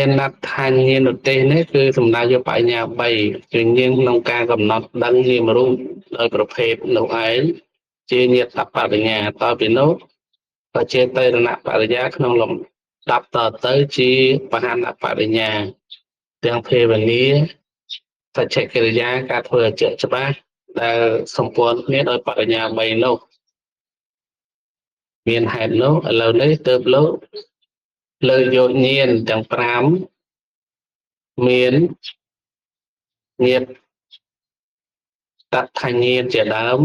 មានណាត់ថាញាណឧទេសនេះគឺសំដៅយកបញ្ញា3គឺញាណក្នុងការកំណត់ដឹងនាមរូបដោយប្រភេទនោះឯងជាញាតបរិញ្ញាតទៅពីនោះក៏ជាតេរណបរិយាក្នុងលំដាប់តទៅជាបហានបរិញ្ញាទាំងភេវនាសច្ចកិរិយាការធ្វើឲ្យជាក់ច្បាស់ដែលសម្ព័ន្ធគ្នាដោយបរិញ្ញា3នោះមានហេតុនោះឥឡូវនេះទើបលោកលើកយកញាណទាំង5មានញាតតថាញាណជាដើម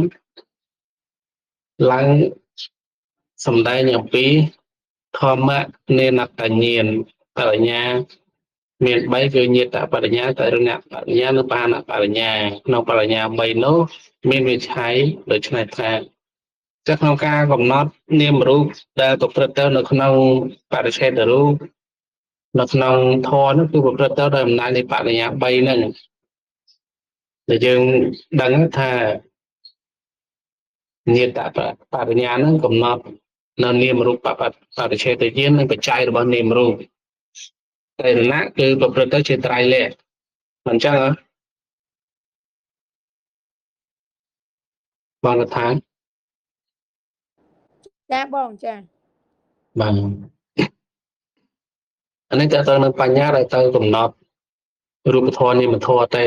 ឡើងសម្ដែងអំពីធម្មនេនតញ្ញាណបរិញ្ញាមាន3គឺញាតបរិញ្ញាតរណបរិញ្ញានិងបាណបរិញ្ញាក្នុងបរិញ្ញា3នោះមានវិឆ័យដូចនេះថាតែក្នុងការកំណត់នាមរូបដែលប្រព្រឹត្តទៅនៅក្នុងបរិច្ឆេទរូបនៅក្នុងធម៌នោះគឺប្រព្រឹត្តទៅដោយអំណាចនៃបរិញ្ញា3ហ្នឹងដែលយើងដឹងថាញាតបរិញ្ញាហ្នឹងកំណត់នៅនាមរូបបរិច្ឆេទញ្ញាណនិងបច្ច័យរបស់នាមរូបត្រៃរណៈគឺប្រព្រឹត្តទៅជាត្រៃលក្ខណ៍មិនចឹងហ៎បងថាចាបងចាបាទអានេះតើទៅនឹងបញ្ញាដែលទៅកំណត់រូបធម៌នាមធម៌ទេ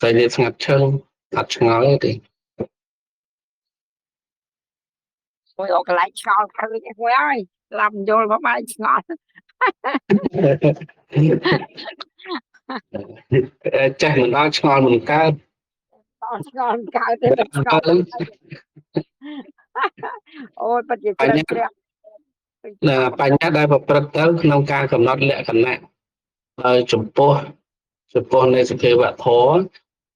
តែនេះស្ងាត់ឈឹងអត់ឆ្ងល់ទេមួយអកន្លែងឆ្ងល់ឃើញឯងមួយអើយឡាប់យល់មកបាយឆ្ងល់ចេះមិនដល់ឆ្ងល់មិនកើតឆ្ងល់កើតទេតែឆ្ងល់អូយពិតជាជ្រៅជ្រះបញ្ញាដែលប្រព្រឹត្តទៅក្នុងការកំណត់លក្ខណៈហើយចំពោះនៃសភាវៈធម៌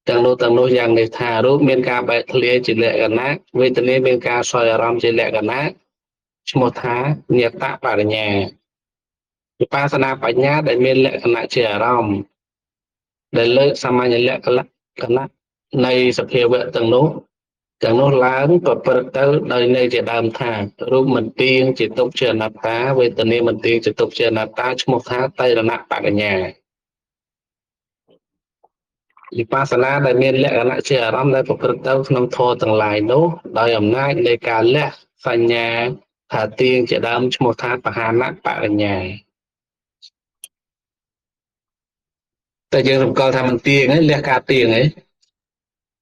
ទាំងនោះយ៉ាងនេះថារូបមានការបែកធ្លាយជាលក្ខណៈវេទនាមានការសោយអារម្មណ៍ជាលក្ខណៈឈ្មោះថាញាតបរិញ្ញាវិបស្សនាបញ្ញាដែលមានលក្ខណៈជាអារម្មណ៍ដែលលើកសាមញ្ញលក្ខណៈនៃសភាវៈទាំងនោះឡើងប្រព្រឹត្តទៅដោយន័យជាដើមថារូបមិនទៀងជាទុកជាអនត្តាវេទនាមិនទៀងជាទុកជាអនត្តាឈ្មោះថាតៃរណបរិញ្ញាវិបស្សនាដែលមានលក្ខណៈជាអារម្មណ៍ដែលប្រព្រឹត្តទៅក្នុងធម៌ទាំងឡាយនោះដោយអំណាចនៃការលះសញ្ញាថាទៀងជាដើមឈ្មោះថាបហានបរិញ្ញាតែយើងរំកិលថាមិនទៀងឯងលះការទៀងឯង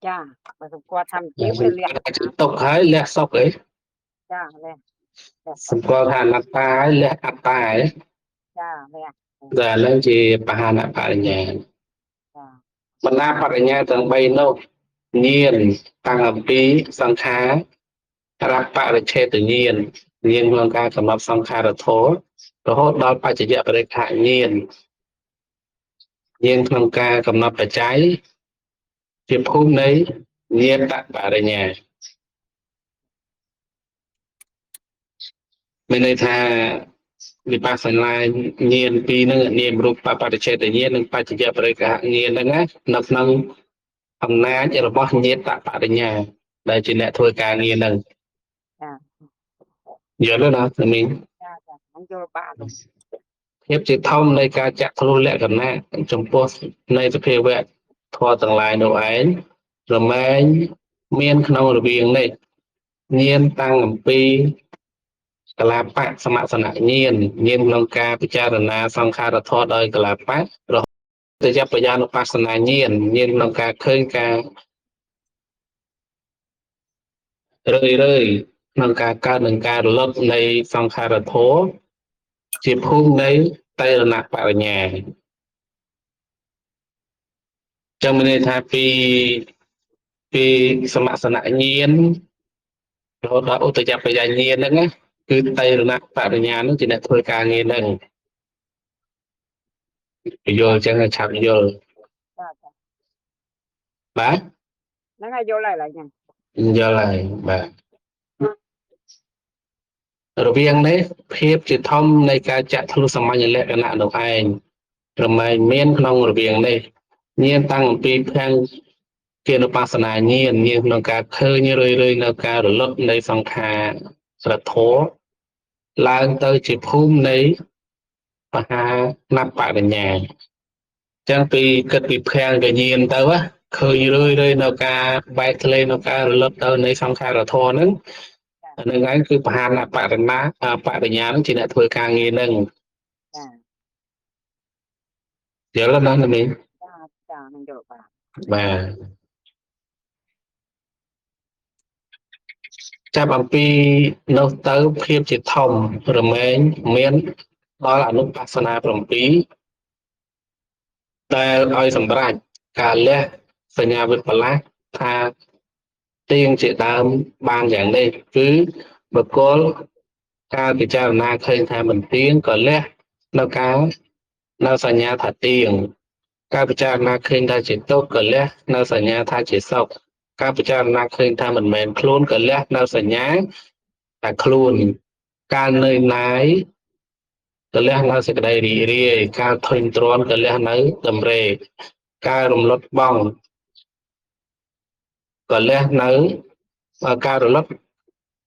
ចាបើសម្គាល់ថាទៀងទៅលះទុកហើយលះសុខឯងចាលះសម្គាល់ថាអនត្តាហើយលះអត្តាឯងចាលះតែឥឡូវជាបហានបរិញ្ញាចាបណ្ដាបរិញ្ញាទាំង3នោះញាណតាំងអំពីសង្ខារបរិច្ឆេទញាណក្នុងការកំណត់សង្ខារធម៌រហូតដល់បច្ចយបរិក្ខញាណក្នុងការកំណត់បច្ច័យជាភូមិនៃញាតបរិញ្ញាមានន័យថាវិបស្សនាញាណពីរហ្នឹងនាមរូបបរិច្ឆេទញាណនិងបច្ចយបរិក្ខញាណហ្នឹងណានៅក្នុងអំណាចរបស់ញាតបរិញ្ញាដែលជាអ្នកធ្វើការងារហ្នឹងយល់ទេណាមីងចាខ្ញុំយល់បានភាពជាធំនៃការចាក់ធ្លុះលក្ខណៈចំពោះនៃសភាវៈធម៌ទាំងឡាយនោះឯងរមែងមានក្នុងរវាងនេះញាណតាំងអំពីកលាបៈសមសនញាណក្នុងការពិចារណាសង្ខារធម៌ដោយកលាបៈរហូតទៅយបញ្ញានុបស្សនាញាណក្នុងការឃើញការរឿយក្នុងការកើតនិងការរលត់នៃសង្ខារធម៌ជាភូមិនៃតៃរណបរិញ្ញាចាំមានន័យថាពីសមសនញាណរហូតដល់ឧទយបញ្ញាញាណហ្នឹងណាគឺតៃរណបរិញ្ញាហ្នឹងជាអ្នកធ្វើការងារហ្នឹងយល់ចឹងឆាប់យល់បាទហ្នឹងហើយយល់ហើយឡើយហ្នឹងយល់ហើយបាទរវាងនេះភាពជាធំនៃការចាក់ធ្លុះសាមញ្ញលក្ខណៈនោះឯងរមែងមានក្នុងរវាងនេះញាណតាំងអំពីភាំង ជានុបស្សនាញាណញាណក្នុងការឃើញរឿយៗនៅការរលត់នៃសង្ខារស្រធរឡើងទៅជាភូមិនៃមហានបបញ្ញាចឹងពីគិតពីភាំងកញ្ញាណទៅឃើញរឿយៗនៅការបែកធ្លាយនៅការរលត់ទៅនៃសង្ខារធរហ្នឹងហ្នឹងឯងគឺមហានបបញ្ញាបញ្ញាហ្នឹងជាអ្នកធ្វើការងារហ្នឹង ចា យល់ណាស់នេះ ចានឹងយល់បាទ បាទចាប់អំពីនោះទៅភាពជាធំរមែងមានដល់អនុបស្សនា7ដែលឲ្យសម្រេចការលះសញ្ញាវិបលាសថាទៀងជាដើមបានយ៉ាងនេះគឺបុគ្គលការពិចារណាឃើញថាមិនទៀងក៏លះនៅការនៅសញ្ញាថាទៀងការពិចារណាឃើញថាជាទុក្ខក៏លះនៅសញ្ញាថាជាសុខការពិចារណាឃើញថាមិនមែនខ្លួនក៏លះនៅសញ្ញាថាខ្លួនការនៅណាយក៏លះនៅសេចក្តីរីករាយការធុញទ្រាន់ក៏លះនៅតម្រេកការរំលត់បងក៏លះនៅការរលត់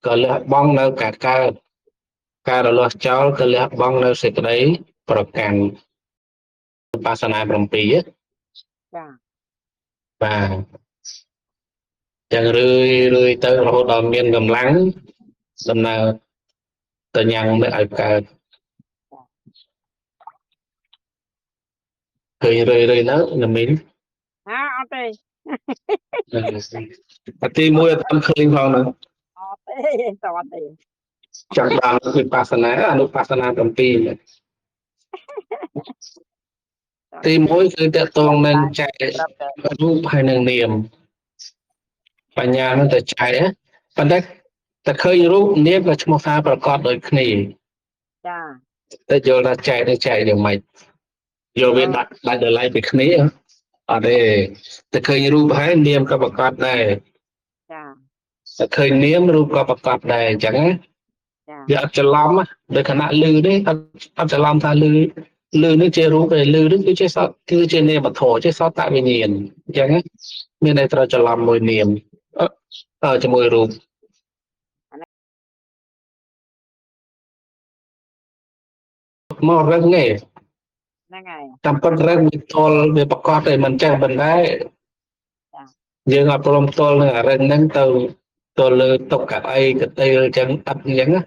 ក៏លះបង់នៅការកើតការរលាស់ចោលក៏លះបង់នៅសេចក្តីប្រកាន់បាសនា7ចាបាទចឹងរឿយទៅរហូតដល់មានកម្លាំងដំណើរទៅញ៉ាំងនៅឲ្យកើតឃើញរឿយទៅណាមីនអត់ទេ ទី1អត់ឃើញផងហ្នឹង អត់ទេតើទេ ចាំដល់វិបស្សនាអនុបស្សនា7ទី1គឺតកតងនឹងចែករូបហើយនឹងនាមបញ្ញានឹងទៅចែកប៉ុន្តែតែឃើញរូបនាមក៏ឈ្មោះថាប្រកបដូចគ្នាចា តែយល់ថាចែកនឹងចែកយ៉ាងម៉េចយល់វាដាក់តម្លៃពីគ្នាអត់ទេតែឃើញរូបហើយនាមក៏ប្រកបដែរចាតែឃើញនាមរូបក៏ប្រកបដែរអញ្ចឹងណាវាអត់ច្រឡំដូចខណៈលឺទេអត់ច្រឡំថាលឺនេះជារូបឯលឺនេះគឺជាសត្វគឺជានាមធម៌ជាសត្វតវិញ្ញាណអញ្ចឹងមានតែត្រូវច្រឡំមួយនាមជាមួយរូបមករឹងទេហ្នឹងហើយតាមពិតរឹងវាទល់វាប្រកបតែមិនចេះមិនដែរយើងអត់ព្រមទល់នឹងអារឹងហ្នឹងទៅលើតុកៅអីកទេលអញ្ចឹងអត់អញ្ចឹងណា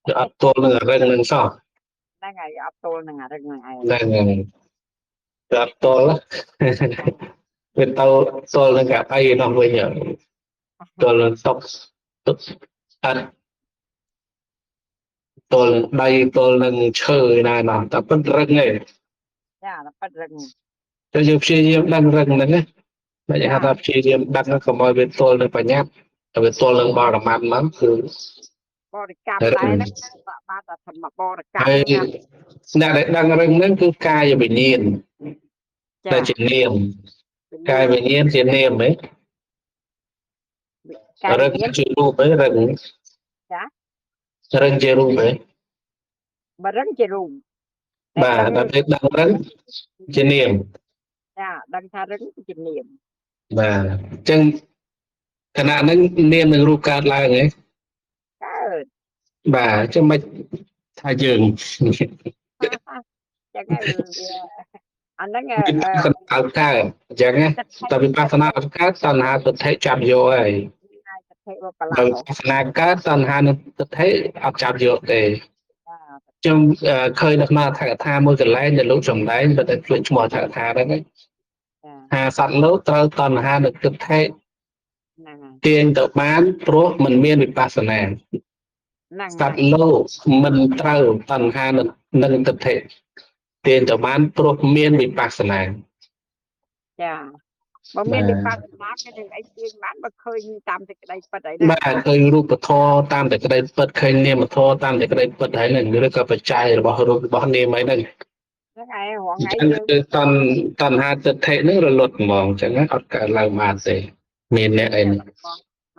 វាអត់ទល់នឹងអារឹងហ្នឹងសោះហ្នឹងហើយអត់ទល់នឹងអារឹងហ្នឹងឯងហ្នឹងហើយវាអត់ទល់វាទៅទល់នឹងកៅអីនោះវិញទល់នឹងតុកអត់ទល់នឹងដៃទល់នឹងឈើណានោះតែប៉ុន្តែរឹងទេចាតែប៉ិតរឹងទៅយើងព្យាយាមដឹងរឹងហ្នឹងណាមិនហៅថាព្យាយាមដឹងកុំឲ្យវាទល់នឹងបញ្ញត្តិតែវាទល់នឹងបរមត្ថហ្នឹងគឺបរិកម្មដែរហ្នឹងបាទតែធម្មបរិកម្មហើយអ្នកដែលដឹងរឹងហ្នឹងគឺកាយវិញ្ញាណតែជានាមកាយវិញ្ញាណជានាមហ៎រឹងជារូបហ៎រឹងចារឹងជារូបហ៎បើរឹងជារូបបាទតែពេលដឹងរឹងជានាមចាដឹងថារឹងជានាមបាទអញ្ចឹងខណៈហ្នឹងនាមនឹងរូបកើតឡើងហ៎កើតបាទអញ្ចឹងមិនថាយើង ចឹងហើយអាហ្នឹងអើកើតអញ្ចឹងណាតែវិបស្សនាអត់កើតតណ្ហាទិដ្ឋិចាប់យកហើយបើវិបស្សនាកើតតណ្ហានឹងទិដ្ឋិអត់ចាប់យកទេខ្ញុំឃើញនៅក្នុងអត្ថកថាមួយកន្លែងដែលលោកសំដែងបើតែភ្លេចឈ្មោះអត្ថកថាហ្នឹងថាសត្វលោកត្រូវតណ្ហានឹងទិដ្ឋិទាញទៅបានព្រោះมันមានវិបស្សនាសត្វលោកមិនត្រូវតណ្ហានឹងទិដ្ឋិទាញទៅបានព្រោះមានវិបស្សនាចាបើមានវិបស្សនាគេនឹងអីទាញបានបើឃើញតាមសេចក្តីពិតអីណាបាទឃើញរូបធម៌តាមសេចក្តីពិតឃើញនាមធម៌តាមសេចក្តីពិតហើយនឹងឬក៏បច្ច័យរបស់រូបរបស់នាមអីហ្នឹងហ្នឹងហើយរងថ្ងៃយើងគឺតណ្ហាទិដ្ឋិហ្នឹងរលត់ហ្មងអញ្ចឹងអត់កើតឡើងបានទេមានអ្នកអី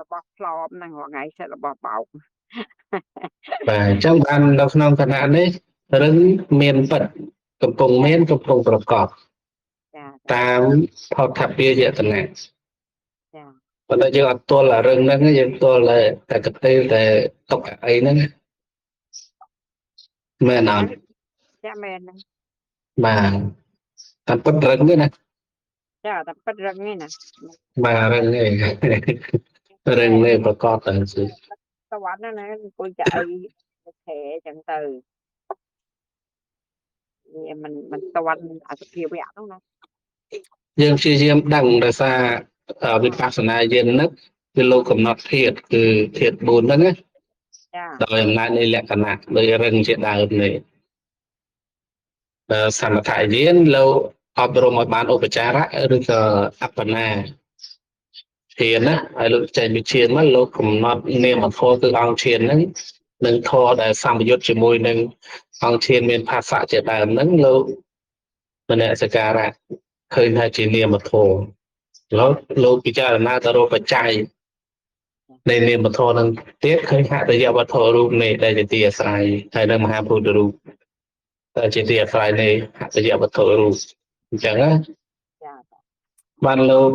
របស់ផ្លប់ហ្នឹងរងថ្ងៃសិតរបស់បោកបាទអញ្ចឹងបាននៅក្នុងគណៈនេះរឹងមានពិតកំពុងមានកំពុងប្រកបតាមផុតថពាយតនៈ ប៉ុន្តែយើងអត់ទល់អារឿងហ្នឹងយើងទល់តែកទេតែຕົកអីហ្នឹងមែនអត់ ចាមែនហ្នឹង បាទតាមពិតរឹងទេណា ចាតែប៉ិតរឹងនេះណា បាទរឹងទេ រឹងទេប្រកបទៅគឺ សវណ្ណណាអង្គុយចាអីខែចឹងទៅវាមិនតន់អសុភាវៈហ្នឹងណា យើងព្យាយាមដឹងដោយសារវិបស្សនាយានហ្នឹងគឺលោកកំណត់ធាតុគឺធាតុ4ហ្នឹងណា ចា ដោយអំណាចនៃលក្ខណៈដោយរឹងជាដើមនេះសមថយានលោកអប់រំឲ្យបានឧបចារៈឬក៏អបណាធានណាហើយលោកចេញវិជាមកលោកកំណត់នាមធម៌គឺអង្គធានហ្នឹងនឹងធម៌ដែលសម្បយុទ្ធជាមួយនឹងអង្គធានមានភាសៈជាដើមហ្នឹងលោកម្នសិការៈឃើញថាជានាមធម៌លោកពិចារណាទៅរកបច្ច័យនៃនាមធម៌នឹងទៀតឃើញហត្ថយវត្ថុរូបនេះដែលជាទីអាស្រ័យហើយនឹងមហាពុទ្ធរូបតែជាទីអាស្រ័យនៃហត្ថយវត្ថុរូបអញ្ចឹងណា ចា បានលោក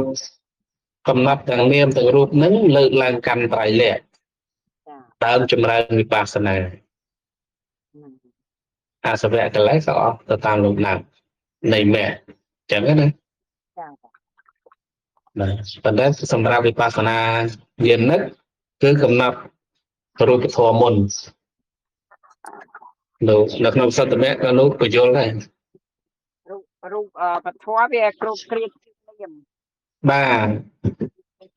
កំណត់ទាំងនាមទាំងរូបនឹងលើកឡើងកម្មត្រៃលក្ខណ៍ ចា ដើមចម្រើនវិបស្សនាអសវៈកិលេសក៏អស់ទៅតាមលំដាប់នៃមគ្គអញ្ចឹងណា ចា បាទប៉ុន្តែសម្រាប់វិបស្សនាយានិកគឺកំណត់រូបធម៌មុនលោកនៅក្នុងសតមៈក៏លោកបញ្យល់ដែរ រូបពធវាគ្រប់គ្រានាម បាទ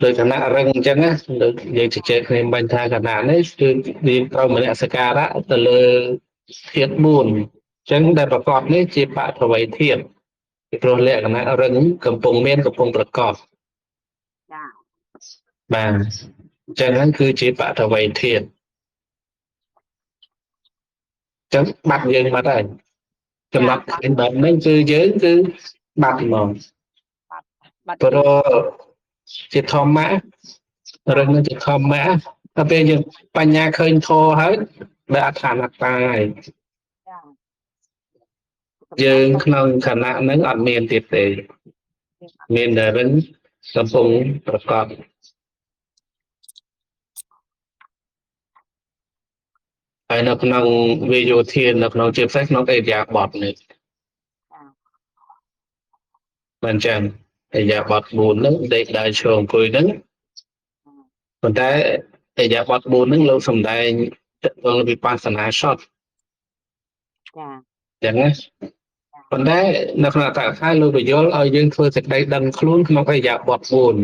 ដោយគណៈរឹងអញ្ចឹងណាដូចយើងជជែកគ្នាបាញ់ថាគណៈនេះគឺមានត្រូវមនសិការៈទៅលើធាតុ4អញ្ចឹងដែលប្រកបនេះជាបថវ័យធាតុពីព្រោះលក្ខណៈរឹងកំពុងមានកំពុងប្រកប ចា បាទអញ្ចឹងហ្នឹងគឺជាបថវ័យធាតុអញ្ចឹងបាត់យើងបាត់ហើយកំណត់ឃើញបែបហ្នឹងគឺយើងគឺបាត់ហ្មង បាត់ ព្រោះជាធម្មៈរឹងនឹងជាធម្មៈតែពេលយើងបញ្ញាឃើញធម៌ហើយដែលអដ្ឋានត្តាហើយ ចា យើងក្នុងខណៈហ្នឹងអត់មានទៀតទេមានតែរឹងកំពុងប្រកបហើយនៅក្នុងវិយោធាននៅក្នុងជាពិសេសក្នុងអេរិយាបថនេះមិនចឹងអេរិយាបថ4ហ្នឹងដេកដើរឈរអង្គុយហ្នឹងប៉ុន្តែអេរិយាបថ4ហ្នឹងលោកសំដែងទៅនឹងវិបស្សនាសត ចា ចឹងណាប៉ុន្តែនៅក្នុងអត្តកថាលោកបញ្យល់ឲ្យយើងធ្វើសេចក្តីដឹងខ្លួនក្នុងអេរិយាបថ4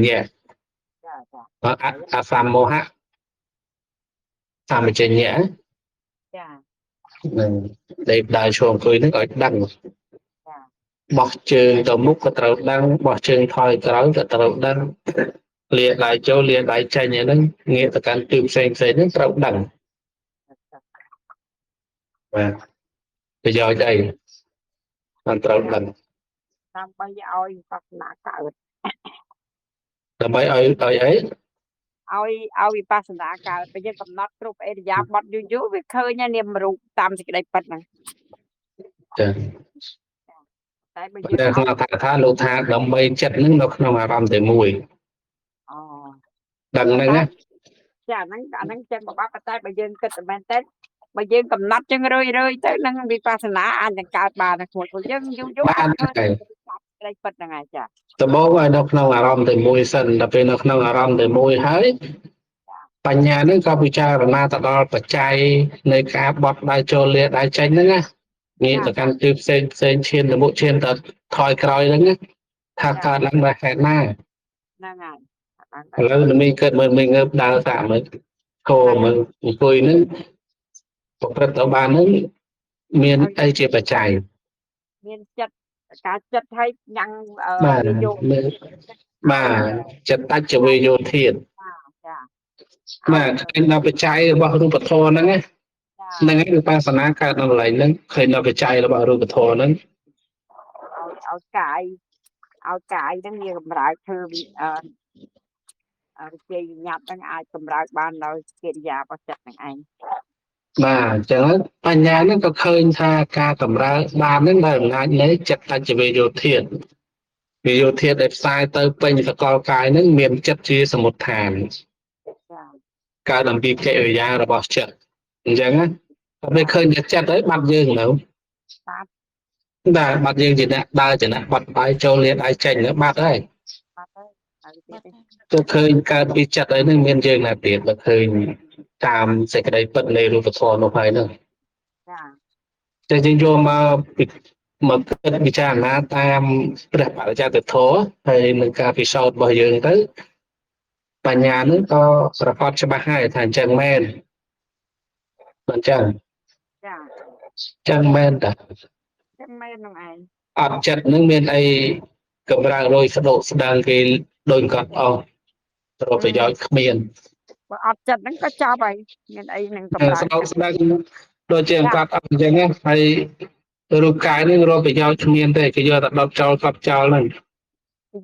ញ៉ែ ចា អសមោហៈសម្បជញ្ញៈ ចា នឹងដេកដើរឈរអង្គុយហ្នឹងឲ្យដឹង ចា បោះជើងទៅមុខក៏ត្រូវដឹងបោះជើងថយក្រោយក៏ត្រូវដឹងលាដៃចូលលាដៃចេញហ្នឹងងាកទៅកាន់ទិសផ្សេងហ្នឹងត្រូវដឹងបាទប្រយោជន៍អីបានត្រូវដឹង ដើម្បីឲ្យបស្សនាកើត ដើម្បីឲ្យអី ឲ្យវិបស្សនាកើតពេលយើងកំណត់គ្រប់អេរិយាបថយូរវាឃើញនាមរូបតាមសេចក្តីពិតហ្នឹង ចា តែបើ តែ យើង ក្នុងអត្ថកថាលោកថាដើម្បីចិត្តហ្នឹងនៅក្នុងអារម្មណ៍តែមួយ អូ ដឹងហ្នឹងណា ចាអាហ្នឹងចឹងបាត់តែបើយើងគិតតែមែនទេបើយើងកំណត់ចឹងរឿយទៅនឹងវិបស្សនាអាចនឹងកើតបានតែខ្លួនយើងយូរអាចឃើញសេចក្តីពិតហ្នឹងហើយចា ដំបូងឲ្យនៅក្នុងអារម្មណ៍តែមួយសិនដល់ពេលនៅក្នុងអារម្មណ៍តែមួយហើយបញ្ញាហ្នឹងក៏ពិចារណាទៅដល់បច្ច័យនៃការបត់ដៃចូលលាដៃចេញហ្នឹងណាងាកទៅកាន់ទិសផ្សេងឈានទៅមុខឈានទៅថយក្រោយហ្នឹងណាថាកើតឡើងដោយហេតុណា ហ្នឹងហើយ ឥឡូវមីកើតមើលមីងើបដើរតាមមើលគោមើលអង្គុយហ្នឹងប្រព្រឹត្តទៅបានហ្នឹងមានអីជាបច្ច័យ មានចិត្តការចិត្តឲ្យញ៉ាំង បាទ វាយក បាទចិត្តតច្ចវេយោធាតុ ចា បាទឃើញដល់បច្ច័យរបស់រូបធម៌ហ្នឹងណាហ្នឹងឯងវិបស្សនាកើតនៅកន្លែងហ្នឹងឃើញដល់បច្ច័យរបស់រូបធម៌ហ្នឹង ឲ្យកាយហ្នឹងវាកម្រើកធ្វើវិជ័យវិញ្ញាតហ្នឹងអាចកម្រើកបានដោយកិរិយារបស់ចិត្តហ្នឹងឯង បាទអញ្ចឹងហើយបញ្ញាហ្នឹងក៏ឃើញថាការកម្រើកបានហ្នឹងដោយអំណាចនៃចិត្តតច្ចវេយោធាតុ វាយោធាតុដែលផ្សាយទៅពេញសកលកាយហ្នឹងមានចិត្តជាសមុទ្ឋាន ចា កើតអំពីកិរិយារបស់ចិត្តអញ្ចឹងណាតែពេលឃើញតែចិត្តហើយបាត់យើងនៅ បាត់ តែបាត់យើងជាអ្នកដើរជាអ្នកបាត់បាយចូលលានដៃចេញទៅបាត់ហើយ បាត់ហើយហើយទៀតទេ ទៅឃើញកើតពីចិត្តអីហ្នឹងមានយើងណាទៀតបើឃើញតាមសេចក្តីពិតនៃរូបធម៌នោះហើយហ្នឹង ចា តែយើងយកមកគិតពិចារណាតាមព្រះបរិយត្តិធម៌ហើយនឹងការពិសោធន៍របស់យើងទៅបញ្ញាហ្នឹងក៏ប្រកបច្បាស់ហើយថាអញ្ចឹងមែនមិនអញ្ចឹង ចា ចឹងមែនតា ចឹងមែនហ្នឹងឯង អត់ចិត្តហ្នឹងមានអីកម្រើរយស្ដោកស្ដាងគេដូចកត់អស់ប្រប្រយោជន៍គ្មាន បើអត់ចិត្តហ្នឹងក៏ចប់ហើយមានអីនឹងកម្រើក ស្ដោកស្ដាងដូចជាកត់អត់អញ្ចឹងណាហើយរូបកាយហ្នឹងរកប្រយោជន៍គ្មានទេគេយកតែដុតចោលកត់ចោលហ្នឹង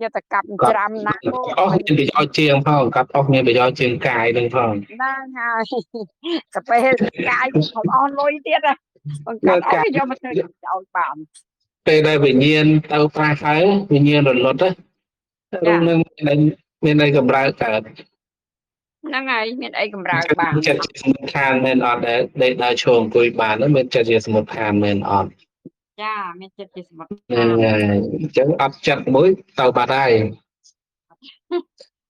យកតែកាប់ច្រាំណាស់មក អស់មានប្រយោជន៍ជាងផងកត់អស់មានប្រយោជន៍ជាងកាយហ្នឹងផង ហ្នឹងហើយទៅពេលកាយវាខំអស់លុយទៀតណាបង្កើតអស់យកមកធ្វើចោលបាន ពេលដែលវិញ្ញាណទៅប្រះហើយវិញ្ញាណរលត់រូបហ្នឹងមានអីកម្រើកកើត ហ្នឹងហើយមានអីកម្រើកបាន ចិត្តជាសមុទ្ឋានមែនអត់ដែលដើរឈរអង្គុយបានហ្នឹងមានចិត្តជាសមុទ្ឋានមែនអត់ ចាមានចិត្តជាសមុទ្រ ហ្នឹងហើយអញ្ចឹងអត់ចិត្តមួយទៅបាត់ហើយ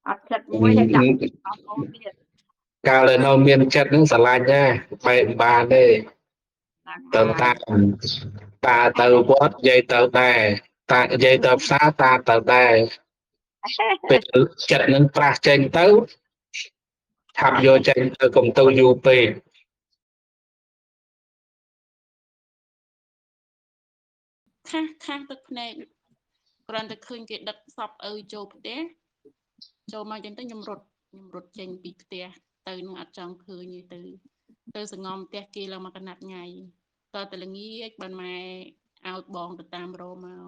អត់ចិត្តមួយហើយដាក់អត់អូនទៀត កាលដែលនៅមានចិត្តហ្នឹងស្រឡាញ់ណាបែកបានទេ ហ្នឹង ទៅ ហើយ តាមតាទៅវត្តនិយាយទៅដែរតានិយាយទៅផ្សារតាទៅដែរពេលចិត្តហ្នឹងប្រះចេញទៅឆាប់យកចេញទៅកុំទៅយូរពេក ខាស់ទឹកភ្នែកគ្រាន់តែឃើញគេដឹកសពឪចូលផ្ទះចូលមកចឹងទៅខ្ញុំរត់ចេញពីផ្ទះទៅនឹងអត់ចង់ឃើញទៅសងំផ្ទះគេឡើងមកកណាត់ថ្ងៃតើតល្ងាចបានម៉ែឲ្យបងទៅតាមរោមក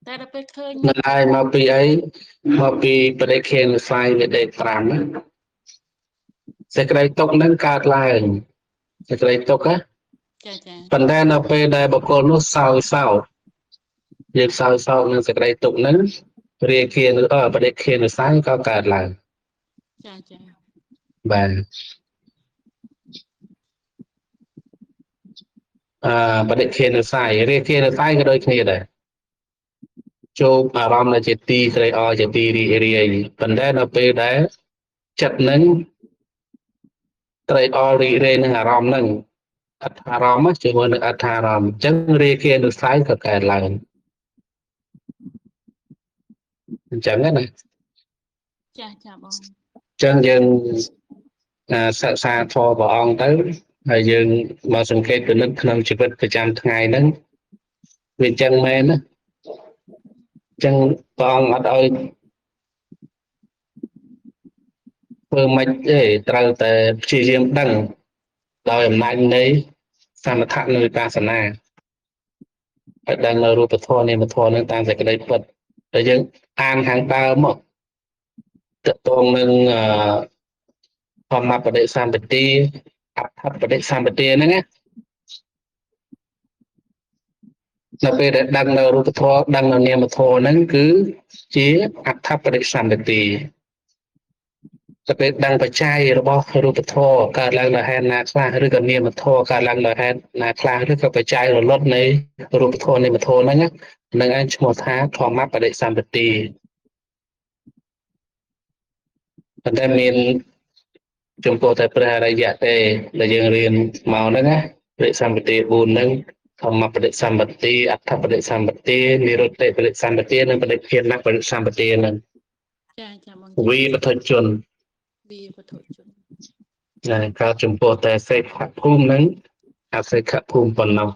តែដល់ពេលឃើញ មិនហើយមកពីអីមកពីបរិខេនស្លាយវិដេ5ណាសេចក្តីទុកហ្នឹងកើតឡើងសេចក្តីទុកណា ចា ប៉ុន្តែនៅពេលដែលបុគ្គលនោះសោយសោកយើងសោយសោកនឹងសេចក្តីទុកហ្នឹងរាគាបរិខេនស្លាយក៏កើតឡើង ចា បាទបរិខេនស្លាយរាគានស្លាយក៏ដូចគ្នាដែរចូលអារម្មណ៍នៅជាទីត្រេកអរជាទីរីករាយប៉ុន្តែនៅពេលដែលចិត្តហ្នឹងត្រេកអររីករាយនឹងអារម្មណ៍ហ្នឹងអត្ថអារម្មណ៍ជាមួយនឹងអត្ថអារម្មណ៍អញ្ចឹងរាគានុស័យក៏កើតឡើងអញ្ចឹងណា ចាបង អញ្ចឹងយើងសិក្សាធម៌ព្រះអង្គទៅហើយយើងមកសង្កេតពិនិត្យក្នុងជីវិតប្រចាំថ្ងៃហ្នឹងវាអញ្ចឹងមែនណាអញ្ចឹងព្រះអង្គអត់ឲ្យធ្វើមិនទេត្រូវតែព្យាយាមដឹងដោយអំណាចនៃសមថៈនិងវិបស្សនាឲ្យដឹងនៅរូបធម៌នាមធម៌នឹងតាមសេចក្តីពិតតែយើងអានខាងដើមមកតកតងនឹងធម្មបដិសម្បទាអដ្ឋបដិសម្បទាហ្នឹងណានៅពេលដែលដឹងនៅរូបធម៌ដឹងនៅនាមធម៌ហ្នឹងគឺជាអដ្ឋបដិសម្បទាទៅពេលដឹងបច្ច័យរបស់រូបធម៌កើតឡើងដោយហេតុណាខ្លះឬក៏នាមធម៌កើតឡើងដោយហេតុណាខ្លះឬក៏បច្ច័យរលត់នៃរូបធម៌នាមធម៌ហ្នឹងនឹងឯងឈ្មោះថាធម្មបដិសម្បទាប៉ុន្តែមានចំពោះតែព្រះអរិយៈទេដែលយើងរៀនមកហ្នឹងណាបដិសម្បទា4ហ្នឹងធម្មបដិសម្បទាអដ្ឋបដិសម្បទានិរុត្តបដិសម្បទានិងបដិភានបដិសម្បទាហ្នឹង ចាបង វិបធជន វាវត្ថុជន កើតចំពោះតែសេខភូមិហ្នឹងអសេខភូមិប៉ុណ្ណោះ